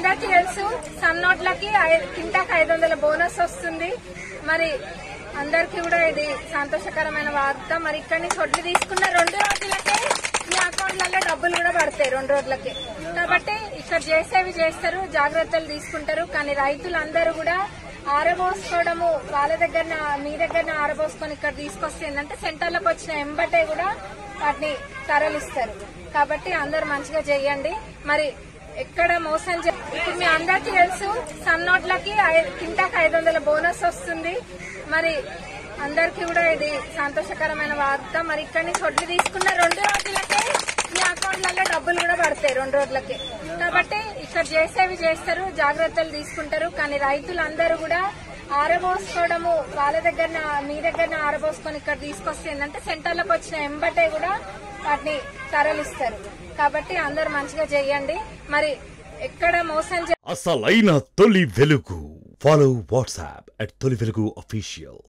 అందరికీ తెలుసు సన్నోట్లకి కింటాకి 500 బోనస్ వస్తుంది. మరి అందరికీ కూడా ఇది సంతోషకరమైన వార్త. మరి ఇక్కడి నుంచి వడ్లు తీసుకున్న 2 రోజులకే మీ అకౌంట్లలో డబ్బులు కూడా పడతాయి 2 రోజులకే. కాబట్టి ఇక్కడ చేసేవి చేస్తారు, జాగ్రత్తలు తీసుకుంటారు. కానీ రైతులందరూ కూడా ఆరబోసుకోవడము వాళ్ళ దగ్గర మీ దగ్గర ఆరబోసుకొని ఇక్కడ తీసుకొస్తే ఏంటంటే సెంటర్లకు వచ్చిన ఎంబటే కూడా వాటిని తరలిస్తారు. కాబట్టి అందరు మంచిగా చేయండి. మరి ఎక్కడ మోసం ఇప్పుడు మీ అందరికీ తెలుసు సన్నోట్లకి కింటాకి 500 బోనస్ వస్తుంది. మరి అందరికీ కూడా ఇది సంతోషకరమైన వార్త. మరి ఇక్కడి నుంచి వడ్లు తీసుకున్న 2 రోజులకే మీ అకౌంట్లలో డబ్బులు కూడా పడతాయి 2 రోజులకే. కాబట్టి ఇక్కడ చేసేవి చేస్తారు, జాగ్రత్తలు తీసుకుంటారు. కానీ రైతులందరూ కూడా ఆరబోసుకోవడము వాళ్ళ దగ్గర మీ దగ్గర ఆరబోసుకొని ఇక్కడ తీసుకొస్తే ఏంటంటే సెంటర్లకు వచ్చిన ఎంబటే కూడా వాటిని తరలిస్తారు. కాబట్టి అందరు మంచిగా చేయండి. మరి ఎక్కడ మోసం అసలైన తొలి వెలుగు. ఫాలో వాట్సాప్ @తొలి వెలుగు official.